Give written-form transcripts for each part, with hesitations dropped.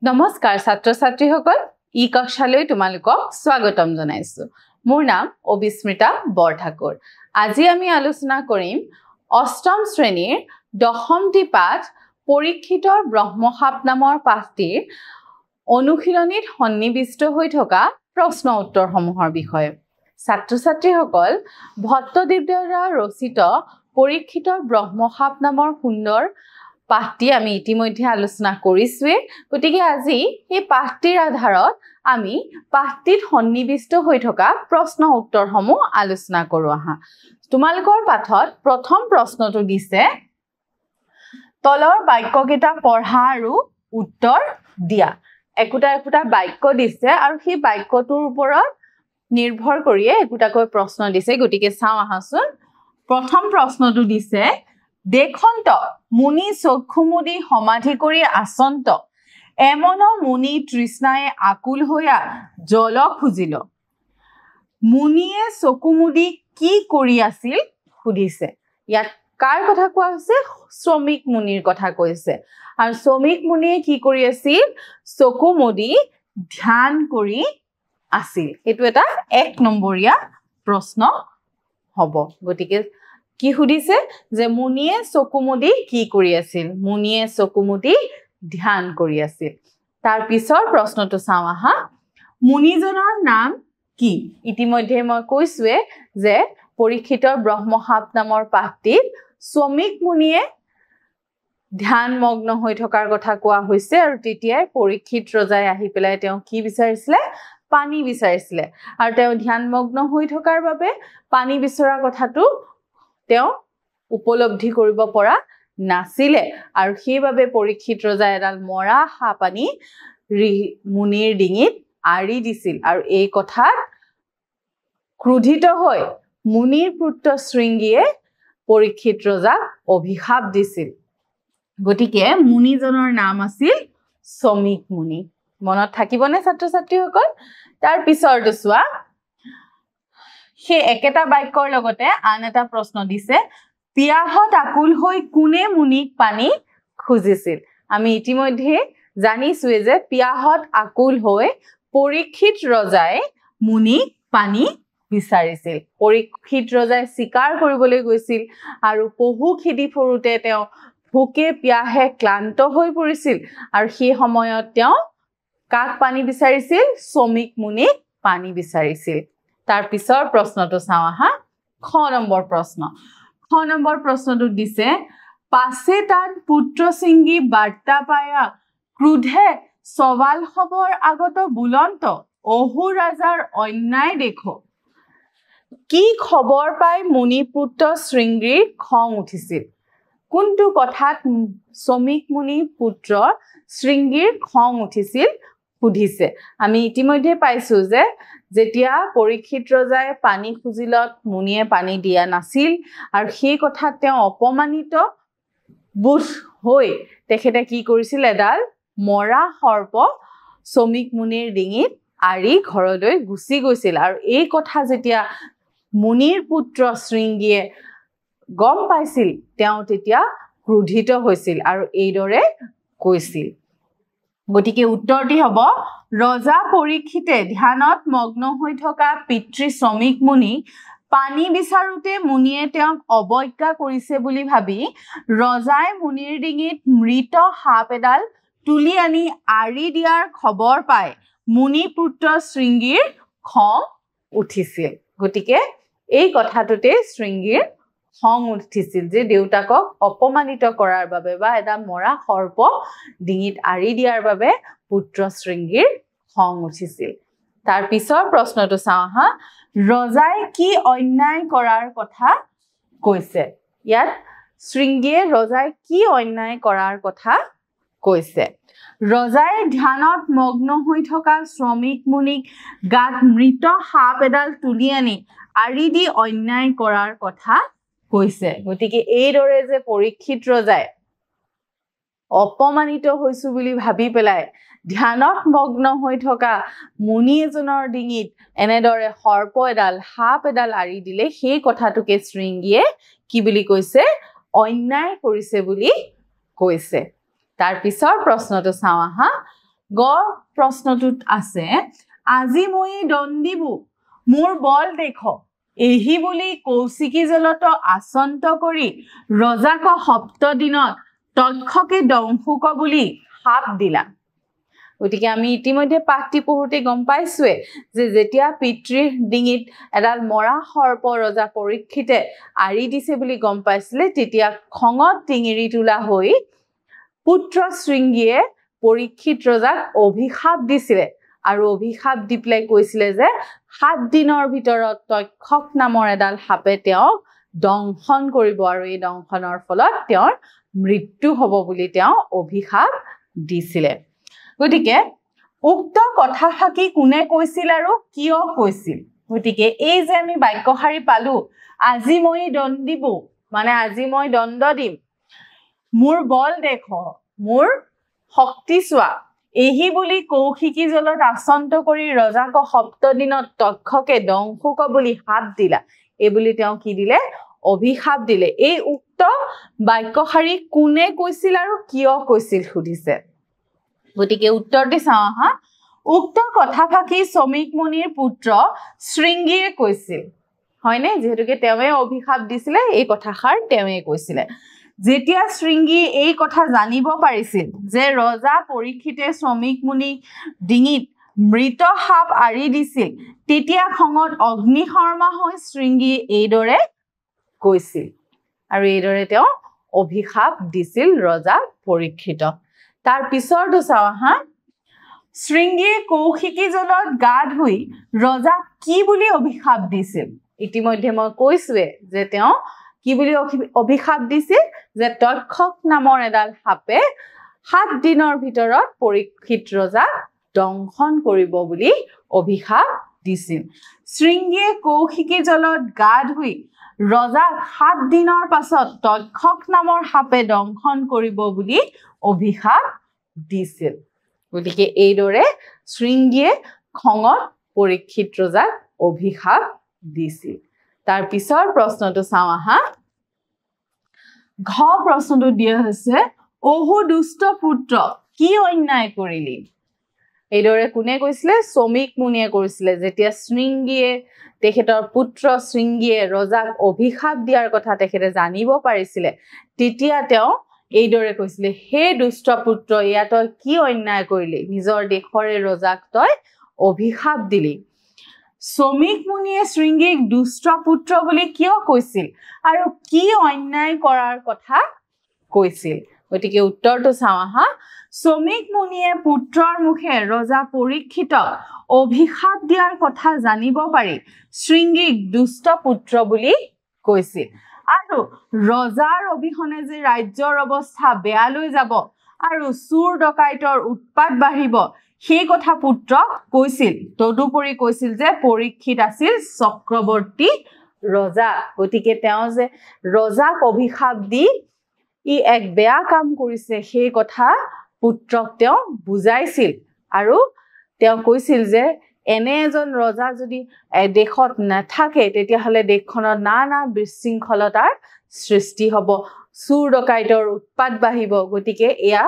নমস্কাৰ ছাত্ৰ ছাত্ৰীসকল ই কক্ষালৈ তোমালোকক স্বাগতম জনাইছো মোৰ নাম অবিস্মৃতা বৰঠাকুৰ আজি আমি আলোচনা কৰিম অষ্টম শ্ৰেণীৰ দশমটি পাঠ পৰীক্ষিতৰ ব্ৰহ্মসাপ নামৰ পাঠটিৰ অনুশীলনীত সন্নিবিষ্ট হৈ থকা প্ৰশ্ন উত্তৰসমূহৰ বিষয়ে ছাত্ৰ ছাত্ৰীসকল ভট্টদেৱৰ দ্বাৰা ৰচিত পৰীক্ষিতৰ ব্ৰহ্মসাপ নামৰ সুন্দৰ পাঠটি আমি ইতিমধ্যে আলোচনা কৰিছোৱে গতিকে আজি এই পাঠটিৰ আধাৰত আমি পাঠটিত সন্নিবিষ্ট হৈ থকা প্ৰশ্ন উত্তৰসমূহ আলোচনা কৰো আহা তোমালোকৰ পাঠত প্ৰথম প্ৰশ্নটো দিছে তলৰ বাক্যকেইটা পঢ়া আৰু উত্তৰ দিয়া একোটা বাক্য দিছে আৰু সেই বাক্যটোৰ ওপৰত নিৰ্ভৰ কৰি একোটাকৈ প্ৰশ্ন দিছে গতিকে চাও আহাচোন প্ৰথম প্ৰশ্নটো দিছে দেখন্ত মুনি চক্ষুমুদি সমাধি কৰি আসন্ত এমন মুনি তৃষ্ণায়ে আকুল হইয়া জল খুজিল মুনিয়ে চকুমুদি কি কৰি আছিল সুধিছে ইয়াত কাৰ কথা কোৱা হৈছে শ্ৰমিক মুনিৰ কথা কৈছে আৰু শ্ৰমিক মুনিয়ে কি কৰি আছিল চকুমুদি ধ্যান কৰি আছিল এটো এটা এক নম্বৰীয়া প্ৰশ্ন হ'ব গতিকে কি সুধিছে যে মুনিয়ে চকুমুদি কি কৰি আছিল মুনিয়ে চকুমুদি ধ্যান কৰি আছিল তাৰ পিছৰ প্ৰশ্নটো চাও আহা মুনিজনৰ নাম কি ইতিমধ্যে মই কৈছোৱে যে পৰীক্ষিতৰ ব্ৰহ্মসাপ নামৰ পাঠটিত শ্ৰমিক মুনিয়ে ধ্যানমগ্ন হৈ থকাৰ কথা কোৱা হৈছে আৰু তেতিয়াই পৰীক্ষিত ৰজাই আহি পেলাই তেওঁ কি বিচাৰিছিলে পানী বিচাৰিছিলে আৰু তেওঁ ধ্যানমগ্ন হৈ থকাৰ বাবে পানী বিচৰা কথাটো তেওঁ উপলব্ধি কৰিব পৰা নাছিলে আৰু সেইবাবে পৰীক্ষিত ৰজা এডাল মৰা সাপ আনি মুনিৰ ডিঙিত আৰি দিছিল আৰু এই কথাত ক্ৰোধিত হৈ মুনিৰ পুত্ৰ শৃংগীয়ে পৰীক্ষিত ৰজাক অভিশাপ দিছিল গতিকে মুনিজনৰ নাম আছিল শ্ৰমিক মুনি মনত থাকিবনে ছাত্ৰ ছাত্ৰীসকল তাৰ পিছৰটো চোৱা সেই একেটা বাক্যৰ লগতে আন এটা প্ৰশ্ন দিছে পিয়াহত আকুল হৈ কোনে মুনিক পানী খুজিছিল আমি ইতিমধ্যে জানিছোৱে যে পিয়াহত আকুল হৈ পৰীক্ষিত ৰজাই মুনিক পানী বিচাৰিছিল পৰীক্ষিত ৰজাই শিকাৰ কৰিবলৈ গৈছিল আৰু পহু খেদি ফুৰোতে তেওঁ ভোকে পিয়াহে ক্লান্ত হৈ পৰিছিল আৰু সেই সময়ত তেওঁ কাক পানী বিচাৰিছিল শ্ৰমিক মুনিক পানী বিচাৰিছিল তাৰ পিছৰ প্ৰশ্নটো চাও আহা খ নম্বৰ প্ৰশ্নটো দিছে পাছে তাত পুত্ৰ সিংগী বাৰ্তা পায়া ক্ৰোধে সৱাল খবৰ আগত বুলন্ত অহু ৰাজাৰ অন্যায় দেখো কি খবৰ পাই মুনি পুত্ৰ শৃংগীৰ খং উঠিছিল কোনটো কথাত শ্ৰমিক মুনি পুত্ৰ শৃংগীৰ খং উঠিছিল সুধিছে আমি ইতিমধ্যে পাইছো যে যেতিয়া পৰীক্ষিত ৰজাই পানী খুজিলত মুনিয়ে পানী দিয়া নাছিল আৰু সেই কথাত তেওঁ অপমানিত বোধ হৈ তেখেতে কি কৰিছিল এডাল মৰা সৰ্প শ্ৰমিক মুনিৰ ডিঙিত আৰি ঘৰলৈ গুচি গৈছিল আৰু এই কথা যেতিয়া মুনিৰ পুত্ৰ শৃংগীয়ে গম পাইছিল তেওঁ তেতিয়া ক্ৰোধিত হৈছিল আৰু এইদৰে কৈছিল গতিকে উত্তৰটি হ'ব ৰজা পৰীক্ষিতে ধ্যানত মগ্ন হৈ থকা পিতৃ শ্ৰমিক মুনি পানী বিচাৰোতে মুনিয়ে তেওঁক অৱজ্ঞা কৰিছে বুলি ভাবি ৰজাই মুনিৰ ডিঙিত মৃত সাপ এডাল তুলি আনি আৰি দিয়াৰ খবৰ পাই মুনি পুত্ৰ শৃংগীৰ খং উঠিছিল গতিকে এই কথাটোতে শৃংগীৰ খং উঠিছিল যে দেউতাকক অপমানিত কৰাৰ বাবে বা এটা মৰা সৰ্প ডিঙিত আৰি দিয়াৰ বাবে পুত্ৰ শৃংগীৰ খং উঠিছিল তাৰ পিছৰ প্ৰশ্নটো চাও হা ৰজাই কি অন্যায় কৰাৰ কথা কৈছে ইয়াত শৃংগীয়ে ৰজাই কি অন্যায় কৰাৰ কথা কৈছে ৰজাই ধ্যানত মগ্ন হৈ থকা শ্ৰমিক মুনিক গাত মৃত সাপ এডাল তুলি আনি আৰি দি অন্যায় কৰাৰ কথা কৈছে গতিকে এইদৰে যে পৰীক্ষিত ৰজাই অপমানিত হৈছো বুলি ভাবি পেলাই ধ্যানত মগ্ন হৈ থকা মুনি এজনৰ ডিঙিত এনেদৰে সৰ্প এডাল সাপ এডাল আৰি দিলে সেই কথাটোকে শৃংগীয়ে কি বুলি কৈছে অন্যায় কৰিছে বুলি কৈছে তাৰ পিছৰ প্ৰশ্নটো চাও আহা গ প্ৰশ্নটোত আছে আজি মই দণ্ডিবু মোৰ বল দেখ এহি বুলি কৌশিকী জলত আচন্ত কৰি ৰজাক সপ্ত দিনত তক্ষকে দংশুক বুলি শাপ দিলা গতিকে আমি ইতিমধ্যে পাঠটি পঢ়োতে গম পাইছোৱে যে যেতিয়া পিতৃৰ ডিঙিত এডাল মৰা সৰ্প ৰজা পৰীক্ষিতে আৰি দিছে বুলি গম পাইছিলে তেতিয়া খঙত টিঙিৰি তোলা হৈ পুত্ৰ শৃংগীয়ে পৰীক্ষিত ৰজাক অভিশাপ দিছিলে আৰু অভিশাপ দি পেলাই কৈছিলে যে 7 দিনৰ ভিতৰত তক্ষক নামৰ এডাল সাপে তেওঁক দংশন কৰিব আৰু এই দংশনৰ ফলত তেওঁৰ মৃত্যু হ'ব বুলি তেওঁ অভিশাপ দিছিলে গতিকে উক্ত কথাফাকি কোনে কৈছিল আৰু কিয় কৈছিল গতিকে এই যে আমি বাক্যশাৰী পালো আজি মই দণ্ডিবু মানে আজি মই দণ্ড দিম মোৰ বল দেখ মোৰ শক্তি চোৱা এহি বুলি কৌশিকী জলত আচন্ত কৰি ৰজাক সপ্ত দিনত তক্ষকে দংশুক বুলি শাপ দিলা এই বুলি তেওঁ কি দিলে অভিশাপ দিলে এই উক্ত বাক্যশাৰী কোনে কৈছিল আৰু কিয় কৈছিল সুধিছে গতিকে উত্তৰটি চাওঁ হা উক্ত কথাফাকি শ্ৰমিক মুনিৰ পুত্ৰ শৃংগীয়ে কৈছিল হয়নে যেহেতুকে তেওঁৱে অভিশাপ দিছিলে এই কথাষাৰ তেওঁৱে কৈছিলে যেতিয়া শৃংগী এই কথা জানিব পাৰিছিল যে ৰজা পৰীক্ষিতে শ্ৰমিক মুনি ডিঙিত মৃত সাপ আৰি দিছিল তেতিয়া খঙত অগ্নিশৰ্মা হৈ শৃংগী এইদৰে কৈছিল আৰু এইদৰে তেওঁ অভিশাপ দিছিল ৰজা পৰীক্ষিতক তাৰ পিছৰটো চাওঁ হা শৃংগীয়ে কৌশিকী জলত গা ধুই ৰজাক কি বুলি অভিশাপ দিছিল ইতিমধ্যে মই কৈছোৱে যে তেওঁ কি বুলি অভিশাপ দিছিল যে তক্ষক নামৰ এডাল সাপে 7 দিনৰ ভিতৰত পৰীক্ষিত ৰজাক দংশন কৰিব বুলি অভিশাপ দিছিল শৃংগীয়ে কৌশিকী জলত গা ধুই ৰজাক 7 দিনৰ পাছত তক্ষক নামৰ সাপে দংশন কৰিব বুলি অভিশাপ দিছিল গতিকে এইদৰে শৃংগীয়ে খঙত পৰীক্ষিত ৰজাক অভিশাপ দিছিল তাৰ পিছৰ প্ৰশ্নটো চাওঁ আহা ঘ প্ৰশ্নটো দিয়া হৈছে অহু দুষ্ট পুত্ৰ কি অন্যায় কৰিলি এইদৰে কোনে কৈছিলে শ্ৰমিক মুনিয়ে কৰিছিলে যেতিয়া শৃংগীয়ে তেখেতৰ পুত্ৰ শৃংগীয়ে ৰজাক অভিশাপ দিয়াৰ কথা তেখেতে জানিব পাৰিছিলে তেতিয়া তেওঁ এইদৰে কৈছিলে হে দুষ্ট পুত্ৰ ইয়া তই কি অন্যায় কৰিলি নিজৰ দেশৰে ৰজাক তই অভিশাপ দিলি শ্ৰমিক মুনিয়ে শৃংগীক দুষ্ট পুত্ৰ বুলি কিয় কৈছিল আৰু কি অন্যায় কৰাৰ কথা কৈছিল গতিকে উত্তৰটো চাওঁ আহা শ্ৰমিক মুনিয়ে পুত্ৰৰ মুখে ৰজা পৰীক্ষিতক অভিশাপ দিয়াৰ কথা জানিব পাৰি শৃংগীক দুষ্ট পুত্ৰ বুলি কৈছিল আৰু ৰজাৰ অবিহনে যে ৰাজ্যৰ অৱস্থা বেয়ালৈ যাব আৰু চুৰ ডকাইতৰ উৎপাত বাঢ়িব সেই কথা পুত্ৰক কৈছিল তদুপৰি কৈছিল যে পৰীক্ষিত আছিল চক্ৰৱৰ্তী ৰজা গতিকে তেওঁ যে ৰজাক অভিশাপ দি ই এক বেয়া কাম কৰিছে সেই কথা পুত্ৰক তেওঁ বুজাইছিল আৰু তেওঁ কৈছিল যে এনে এজন ৰজা যদি দেশত নাথাকে তেতিয়াহলে দেশখনত নানা বিশৃংখলতাৰ সৃষ্টি হ'ব চুৰ ডকাইতৰ উৎপাত বাঢ়িব গতিকে এয়া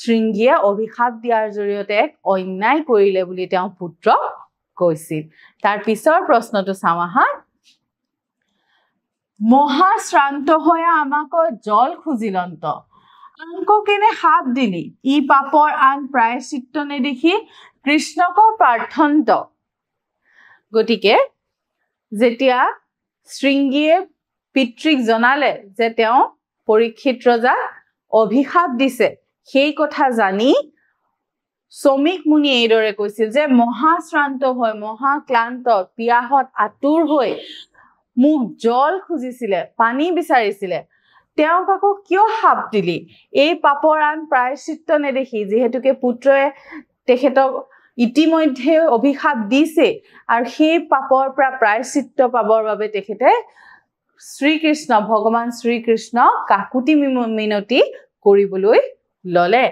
শৃংগীয়ে অভিশাপ দিয়াৰ জৰিয়তে এক অন্যায় কৰিলে বুলি তেওঁ পুত্ৰক কৈছিল তাৰ পিছৰ প্ৰশ্নটো চাওঁ আহা মহা শ্ৰান্ত হৈ আমাক জল খুজিলন্ত আনক কেনে সাপ দিলি ই পাপৰ আন প্ৰায়শ্চিত্ত নেদেখি কৃষ্ণক প্ৰাৰ্থন্ত গতিকে যেতিয়া শৃংগীয়ে পিতৃক জনালে যে তেওঁ পৰীক্ষিত ৰজা অভিশাপ দিছে সেই কথা জানি শ্ৰমিক মুনি এইদৰে কৈছিল যে মহা শ্ৰান্ত হৈ মহা ক্লান্ত পিয়াহত আতুৰ হৈ মুখ জল খুজিছিলে পানী বিচাৰিছিলে তেওঁক আকৌ কিয় সাপ দিলি এই পাপৰ আন প্ৰায়শ্চিত্ত নেদেখি যিহেতুকে পুত্ৰয়ে তেখেতক ইতিমধ্যে অভিশাপ দিছে আৰু সেই পাপৰ পৰা প্ৰায়শ্চিত্ত পাবৰ বাবে তেখেতে শ্ৰীকৃষ্ণ ভগৱান শ্ৰীকৃষ্ণ কাকুতি মিনতি কৰিবলৈ ললে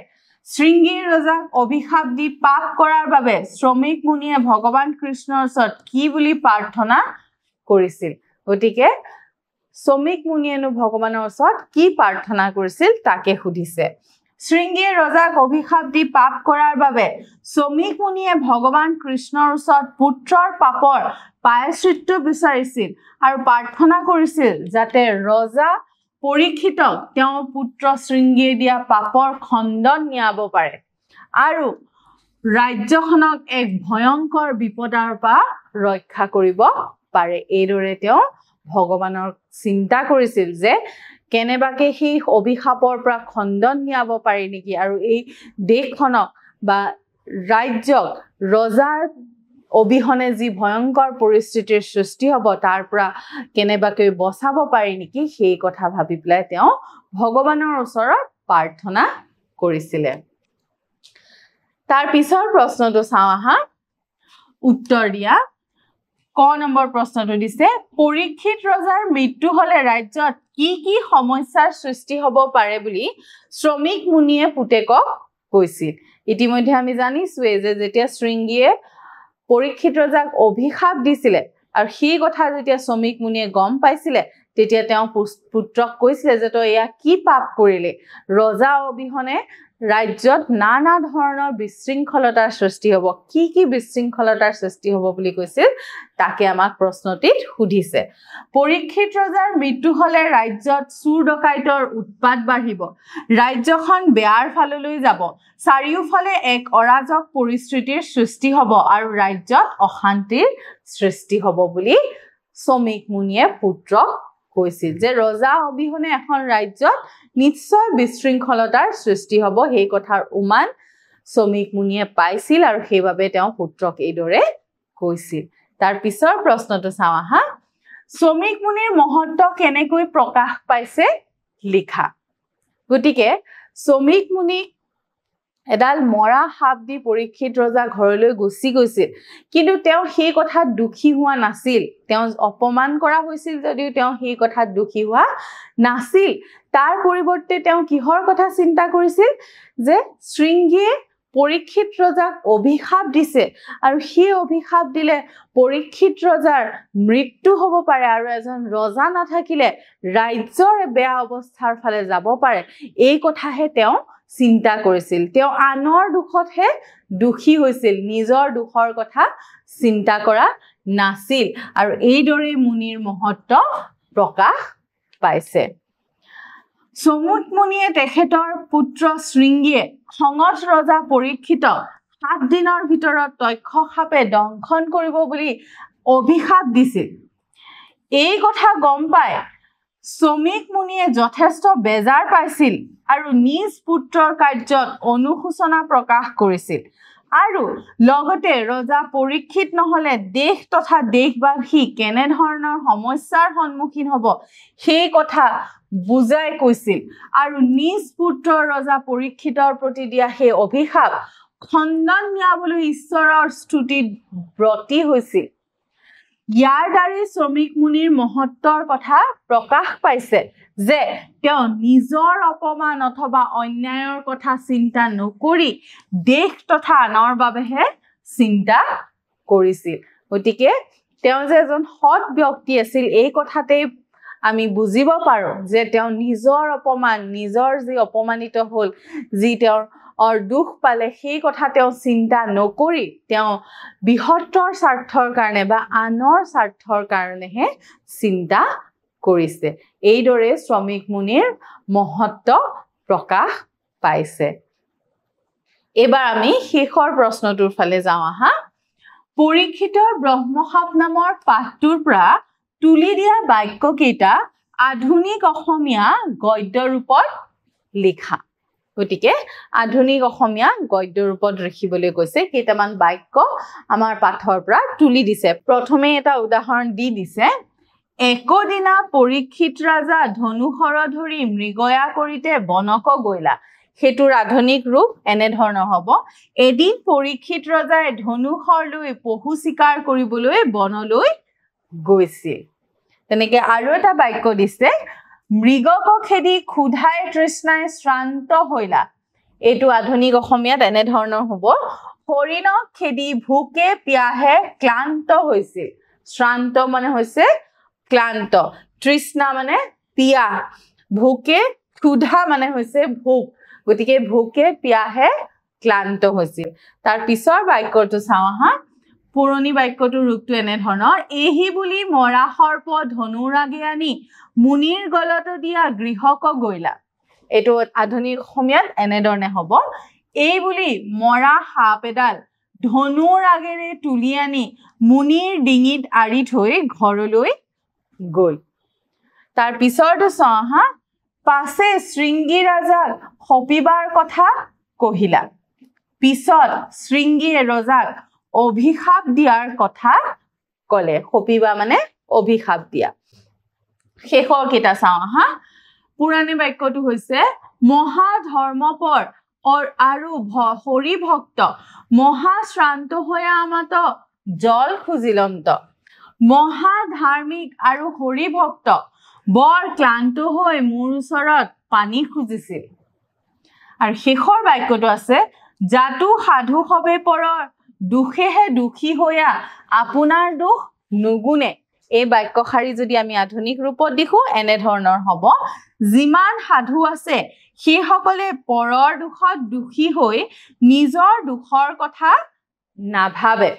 শৃংগীৰ ৰজাক অভিশাপ দি পাপ কৰাৰ বাবে শ্ৰমিক মুনিয়ে ভগৱান কৃষ্ণৰ ওচৰত কি বুলি প্ৰাৰ্থনা কৰিছিল গতিকে শ্ৰমিক মুনিয়েনো ভগৱানৰ ওচৰত কি প্ৰাৰ্থনা কৰিছিল তাকে সুধিছে শৃংগীয়ে ৰজাক অভিশাপ দি পাপ কৰাৰ বাবে শ্ৰমিক মুনিয়ে ভগৱান কৃষ্ণৰ ওচৰত পুত্ৰৰ পাপৰ প্ৰায়শ্চিত্ত বিচাৰিছিল আৰু প্ৰাৰ্থনা কৰিছিল যাতে ৰজা পৰীক্ষিতক তেওঁৰ পুত্ৰ শৃংগীয়ে দিয়া পাপৰ খণ্ডন নিয়াব পাৰে আৰু ৰাজ্যখনক এক ভয়ংকৰ বিপদৰ পৰা ৰক্ষা কৰিব পাৰে এইদৰে তেওঁ ভগৱানৰ চিন্তা কৰিছিল যে কেনেবাকে সেই অভিশাপৰ পৰা খণ্ডন নিয়াব পাৰি নেকি আৰু এই দেশখনক বা ৰাজ্যক ৰজাৰ অবিহনে যি ভয়ংকৰ পৰিস্থিতিৰ সৃষ্টি হ'ব তাৰ পৰা কেনেবাকৈ বচাব পাৰি নেকি সেই কথা ভাবি পেলাই তেওঁ ভগৱানৰ ওচৰত প্ৰাৰ্থনা কৰিছিল তাৰ পিছৰ প্ৰশ্নটো চাওঁ আহা উত্তৰ দিয়া ক নম্বৰ প্ৰশ্নটো দিছে পৰীক্ষিত ৰজাৰ মৃত্যু হলে ৰাজ্যত কি সমস্যাৰ সৃষ্টি হ'ব পাৰে বুলি শ্ৰমিক মুনিয়ে পুতেকক কৈছিল ইতিমধ্যে আমি জানিছো যে যেতিয়া শৃংগীয়ে পৰীক্ষিত ৰজাক অভিশাপ দিছিল আৰু সেই কথা যেতিয়া শ্ৰমিক মুনিয়ে গম পাইছিল তেতিয়া তেওঁ পুত্ৰক কৈছিল যে তই এয়া কি পাপ কৰিলে ৰজা অবিহনে ৰাজ্যত নানা ধৰণৰ বিশৃংখলতাৰ সৃষ্টি হ'ব কি বিশৃংখলতাৰ সৃষ্টি হ'ব বুলি কৈছিল তাকে আমাক প্ৰশ্নটিত সুধিছে পৰীক্ষিত ৰজাৰ মৃত্যু হলে ৰাজ্যত চুৰ ডকাইতৰ উৎপাত বাঢ়িব ৰাজ্যখন বেয়াৰ ফাললৈ যাব চাৰিওফালে এক অৰাজক পৰিস্থিতিৰ সৃষ্টি হ'ব আৰু ৰাজ্যত অশান্তিৰ সৃষ্টি হ'ব বুলি শ্ৰমিক মুনিয়ে পুত্ৰক কৈছিল যে ৰজা অবিহনে এখন ৰাজ্যত নিশ্চয় বিশৃংখলতাৰ সৃষ্টি হ'ব সেই কথাৰ উমান শ্ৰমিক মুনিয়ে পাইছিল আৰু সেইবাবে তেওঁ পুত্ৰক এইদৰে কৈছিল তাৰ পিছৰ প্ৰশ্নটো চাওঁ আহা শ্ৰমিক মুনিৰ মহত্ব কেনেকৈ প্ৰকাশ পাইছে লিখা গতিকে শ্ৰমিক মুনিক এডাল মৰা সাপ দি পৰীক্ষিত ৰজা ঘৰলৈ গুচি গৈছিল কিন্তু তেওঁ সেই কথাত দুখী হোৱা নাছিল তেওঁ অপমান কৰা হৈছিল যদিও তেওঁ সেই কথাত দুখী হোৱা নাছিল তাৰ পৰিৱৰ্তে তেওঁ কিহৰ কথা চিন্তা কৰিছিল যে শৃংগীয়ে পৰীক্ষিত ৰজাক অভিশাপ দিছে আৰু সেই অভিশাপ দিলে পৰীক্ষিত ৰজাৰ মৃত্যু হ'ব পাৰে আৰু এজন ৰজা নাথাকিলে ৰাজ্যৰ বেয়া অৱস্থাৰ ফালে যাব পাৰে এই কথাহে তেওঁ চিন্তা কৰিছিল তেওঁ আনৰ দুখতহে দুখী হৈছিল নিজৰ দুখৰ কথা চিন্তা কৰা নাছিল আৰু এইদৰে মুনিৰ মহত্ব প্ৰকাশ পাইছে শ্ৰমিক মুনিয়ে তেখেতৰ পুত্ৰ শৃংগীয়ে খঙত ৰজা পৰীক্ষিতক 7 দিনৰ ভিতৰত তক্ষসাপে দংশন কৰিব বুলি অভিশাপ দিছিল এই কথা গম পাই শ্ৰমিক মুনিয়ে যথেষ্ট বেজাৰ পাইছিল আৰু নিজ পুত্ৰৰ কাৰ্যত অনুশোচনা প্ৰকাশ কৰিছিল আৰু লগতে ৰজা পৰীক্ষিত নহলে দেশ তথা দেশবাসী কেনে ধৰণৰ সমস্যাৰ সন্মুখীন হ'ব সেই কথা বুজাই কৈছিল আৰু নিজ পুত্ৰ ৰজা পৰীক্ষিতৰ প্ৰতি দিয়া সেই অভিশাপ খণ্ডন নিয়াবলৈ ঈশ্বৰৰ স্তুতিত ব্ৰতী হৈছিল ইয়াৰ দ্বাৰা শ্ৰমিক মুনিৰ মহত্বৰ কথা প্ৰকাশ পাইছে যে তেওঁ নিজৰ অপমান অথবা অন্যায়ৰ কথা চিন্তা নকৰি দেশ তথা আনৰ বাবেহে চিন্তা কৰিছিল গতিকে তেওঁ যে এজন সৎ ব্যক্তি আছিল এই কথাতে আমি বুজিব পাৰো যে তেওঁ নিজৰ অপমান নিজৰ যি অপমানিত হ'ল যি তেওঁৰ দুখ পালে সেই কথা তেওঁ চিন্তা নকৰি তেওঁ বৃহত্তৰ স্বাৰ্থৰ কাৰণে বা আনৰ স্বাৰ্থৰ কাৰণেহে চিন্তা কৰিছে এইদৰে শ্ৰমিক মুনিৰ মহত্ব প্ৰকাশ পাইছে এবাৰ আমি শেষৰ প্ৰশ্নটোৰ ফালে যাওঁ আহা পৰীক্ষিতৰ ব্ৰহ্মসাপ নামৰ পাঠটোৰ পৰা তুলি দিয়া বাক্য কেইটা আধুনিক অসমীয়া গদ্য ৰূপত লিখা গতিকে আধুনিক অসমীয়া গদ্য ৰূপত লিখিবলৈ কৈছে কেইটামান বাক্য আমাৰ পাঠৰ পৰা তুলি দিছে প্ৰথমে এটা উদাহৰণ দি দিছে একদিনা পৰীক্ষিত ৰাজা ধনুশৰ ধৰি মৃগয়া কৰিতে বনক গৈলা হেতুৰ আধুনিক ৰূপ এনে ধৰণৰ হ'ব এদিন পৰীক্ষিত ৰজাই ধনুশৰ লৈ পহু শিকাৰ কৰিবলৈ বনলৈ গৈছিল তেনেকে আৰু এটা বাক্য দিছে মৃগক খেদি ক্ষুধাই তৃষ্ণাই শ্ৰান্ত হৈলা এইটো আধুনিক অসমীয়াত এনে ধৰণৰ হ'ব হৰিণক খেদি ভোকে পিয়াহে ক্লান্ত হৈছিল শ্ৰান্ত মানে হৈছে ক্লান্ত তৃষ্ণা মানে পিয়াহ ভোকে ক্ষুধা মানে হৈছে ভোক গতিকে ভোকে পিয়াহে ক্লান্ত হৈছিল তাৰ পিছৰ বাক্যটো চাওঁ আহা পুৰণি বাক্যটোৰ ৰূপটো এনে ধৰণৰ এহি বুলি মৰা সৰ্প ধনুৰাগে আনি মুনিৰ গলত দিয়া গৃহক গইলা এটো আধুনিক অসমীয়াত এনে ধৰণে হ'ব এই বুলি মৰা সাপ এডাল ধনুৰ আগেৰে তুলি আনি মুনিৰ ডিঙিত আৰি থৈ ঘৰলৈ গ'ল তাৰ পিছৰটো চাওঁ হা পাছে শৃংগী ৰাজাক হপিবাৰ কথা কহিলা পিছত শৃংগীয়ে ৰজাক অভিশাপ দিয়াৰ কথা কলে হপিবা মানে অভিশাপ দিয়া শেষৰ কেইটা চাওঁ হা পুৰাণী বাক্যটো হৈছে মহা ধৰ্মপৰ আৰু হৰি ভক্ত মহা শ্ৰান্ত হৈ আমাত জল খুজিলন্ত মহা ধাৰ্মিক আৰু হৰি ভক্ত বৰ ক্লান্ত হৈ মোৰ ওচৰত পানী খুজিছিল আৰু শেষৰ বাক্যটো আছে জাতু সাধু হবে পৰৰ দুখেহে দুখী হৈয়া আপোনাৰ দুখ নুগুনে এই বাক্যশাৰী যদি আমি আধুনিক ৰূপত দেখো এনে ধৰণৰ হ'ব যিমান সাধু আছে সেই সকলে পৰৰ দুখত দুখী হৈ নিজৰ দুখৰ কথা নাভাবে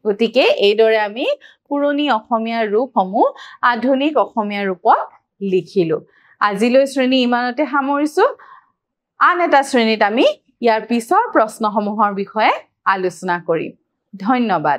গতিকে এইদৰে আমি পুৰণি অসমীয়া ৰূপসমূহ আধুনিক অসমীয়া ৰূপত লিখিলো আজিলৈ শ্ৰেণী ইমানতে সামৰিছো আন এটা শ্ৰেণীত আমি ইয়াৰ পিছৰ প্ৰশ্নসমূহৰ বিষয়ে আলোচনা কৰিম ধন্যবাদ